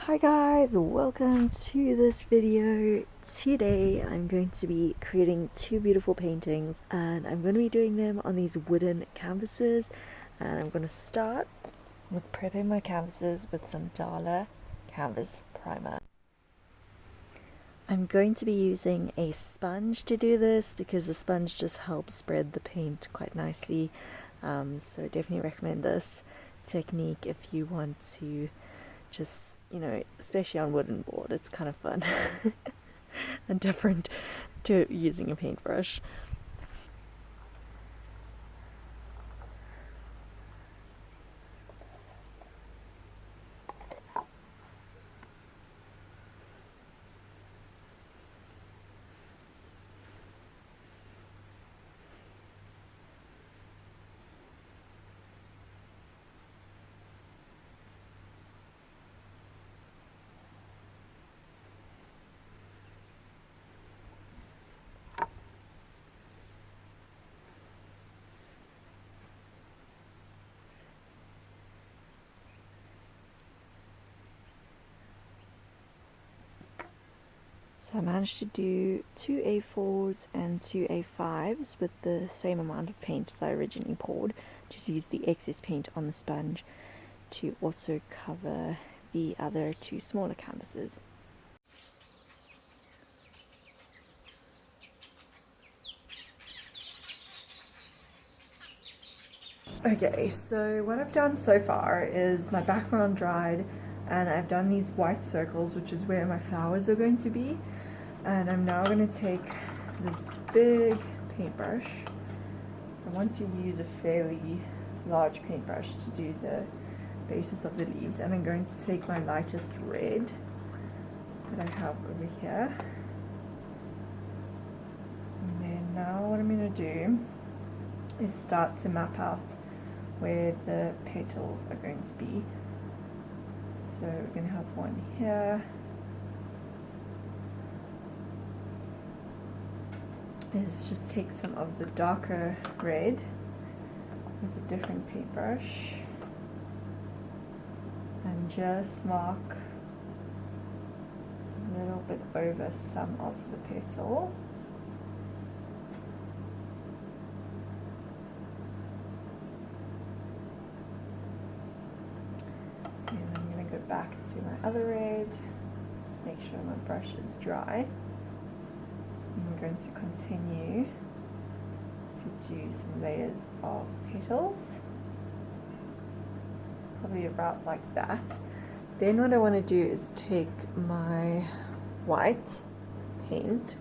Hi guys, welcome to this video. Today I'm going to be creating two beautiful paintings and I'm going to be doing them on these wooden canvases, and I'm going to start with prepping my canvases with some Dala canvas primer. I'm going to be using a sponge to do this because the sponge just helps spread the paint quite nicely, so definitely recommend this technique if you want to just, especially on wooden board, it's kind of fun and different to using a paintbrush. So I managed to do two A4s and two A5s with the same amount of paint as I originally poured. Just use the excess paint on the sponge to also cover the other two smaller canvases. Okay, so what I've done so far is my background dried and I've done these white circles, which is where my flowers are going to be. And I'm now going to take this big paintbrush. I want to use a fairly large paintbrush to do the basis of the leaves, and I'm going to take my lightest red that I have over here. And then now what I'm going to do is start to map out where the petals are going to be. So we're going to have one here. Is just take some of the darker red with a different paintbrush and just mark a little bit over some of the petal. And I'm going to go back to my other red, just make sure my brush is dry. I'm going to continue to do some layers of petals, probably about like that. Then what I want to do is take my white paint,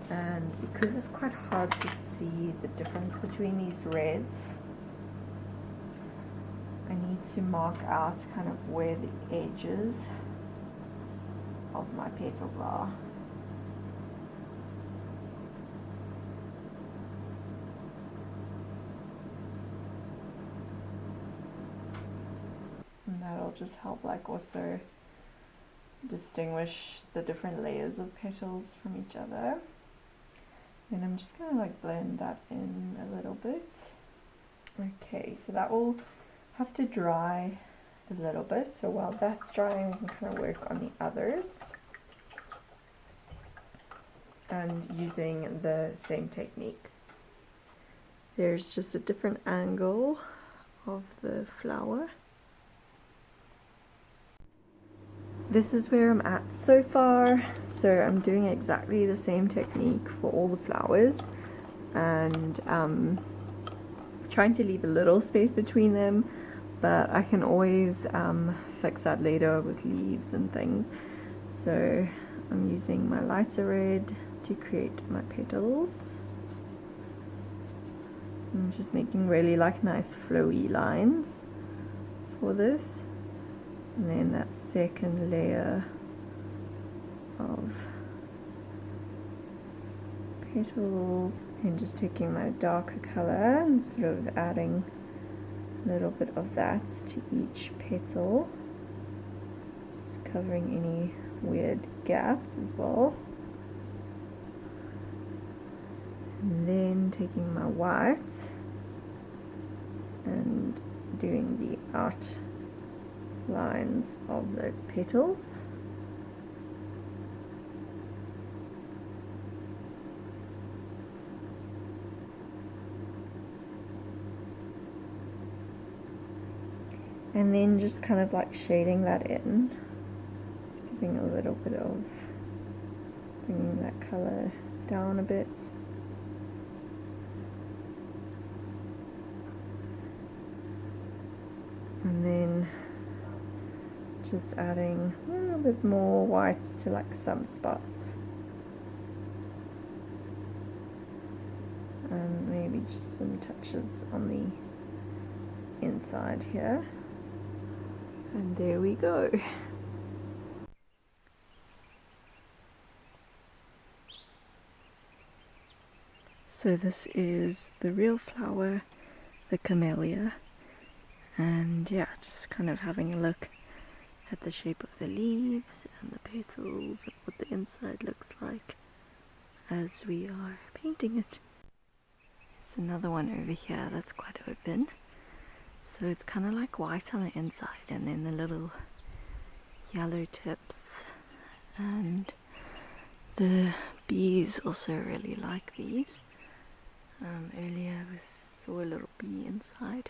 and because it's quite hard to see the difference between these reds, I need to mark out kind of where the edges of my petals are. And that'll just help like also distinguish the different layers of petals from each other. Then I'm just going to like blend that in a little bit. Okay, so that will have to dry a little bit. So while that's drying, we can kind of work on the others. And using the same technique. There's just a different angle of the flower. This is where I'm at so far, so I'm doing exactly the same technique for all the flowers, and trying to leave a little space between them, but I can always fix that later with leaves and things. So I'm using my lighter red to create my petals. I'm just making really like nice flowy lines for this. And then that second layer of petals, and just taking my darker color and sort of adding a little bit of that to each petal, just covering any weird gaps as well. And then taking my white and doing the out lines of those petals. And then just kind of like shading that in, giving a little bit of, bringing that color down a bit. And then just adding a little bit more white to like some spots. And maybe just some touches on the inside here. And there we go. So this is the real flower, the Camellia. And yeah, just kind of having a look at the shape of the leaves and the petals and what the inside looks like as we are painting it. There's another one over here that's quite open. So it's kind of like white on the inside and then the little yellow tips. And the bees also really like these. Earlier we saw a little bee inside.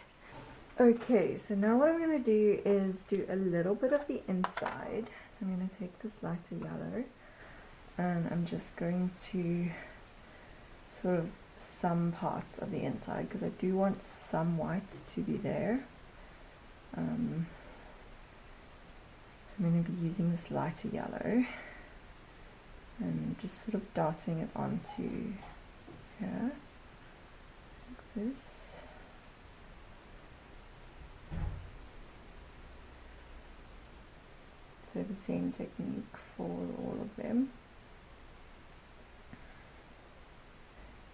Okay, so now what I'm going to do is do a little bit of the inside. So I'm going to take this lighter yellow and I'm just going to sort of some parts of the inside because I do want some whites to be there. So I'm going to be using this lighter yellow and just sort of darting it onto here, like this. So the same technique for all of them.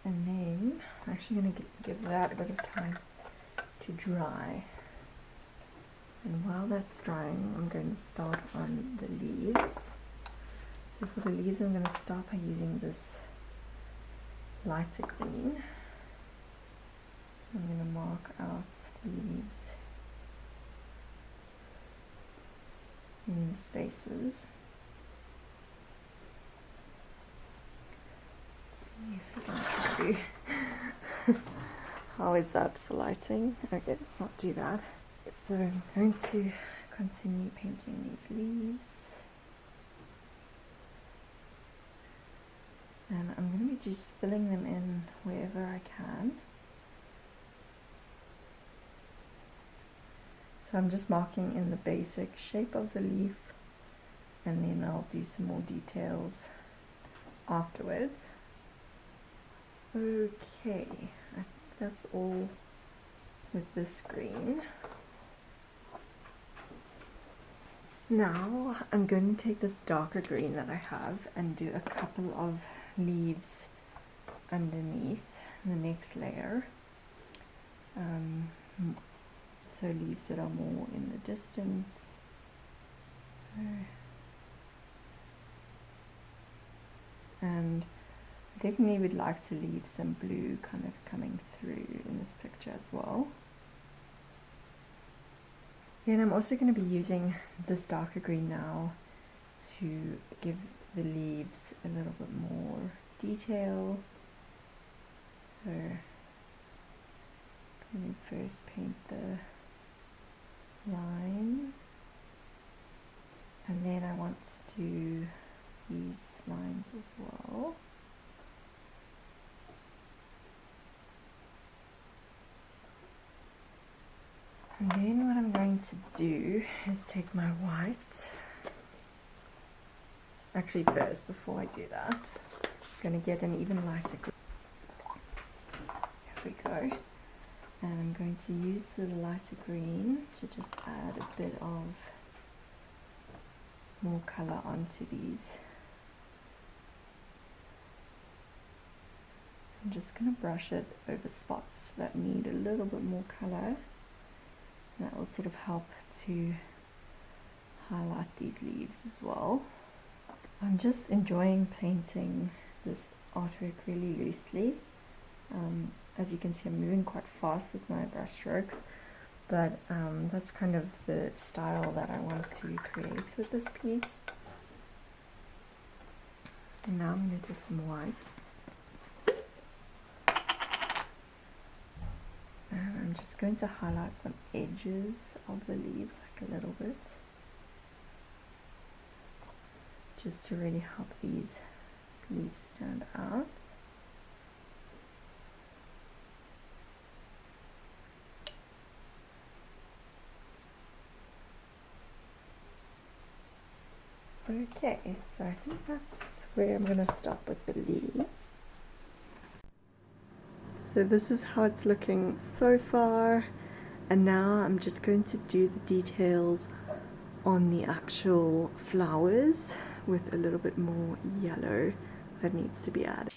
And then I'm actually going to give that a bit of time to dry. And while that's drying, I'm going to start on the leaves. So for the leaves, I'm going to start by using this lighter green. I'm going to mark out the leaves in the spaces. See if we can try to. How is that for lighting? Okay, it's not too bad. So I'm going to continue painting these leaves. And I'm going to be just filling them in wherever I can. So I'm just marking in the basic shape of the leaf and then I'll do some more details afterwards. Okay, I think that's all with this green. Now I'm going to take this darker green that I have and do a couple of leaves underneath the next layer. So leaves that are more in the distance. And I definitely would like to leave some blue kind of coming through in this picture as well. Then I'm also going to be using this darker green now to give the leaves a little bit more detail. So let me first paint the line, and then I want to do these lines as well. And then what I'm going to do is take my white. Actually first, before I do that, I'm going to get an even lighter green. Here we go. And I'm going to use the lighter green to just add a bit of more colour onto these. So I'm just going to brush it over spots that need a little bit more colour. And that will sort of help to highlight these leaves as well. I'm just enjoying painting this artwork really loosely. As you can see, I'm moving quite fast with my brush strokes, but that's kind of the style that I want to create with this piece. And now I'm going to take some white. And I'm just going to highlight some edges of the leaves, like a little bit, just to really help these leaves stand out. Okay, so I think that's where I'm going to stop with the leaves. So this is how it's looking so far, and now I'm just going to do the details on the actual flowers with a little bit more yellow that needs to be added.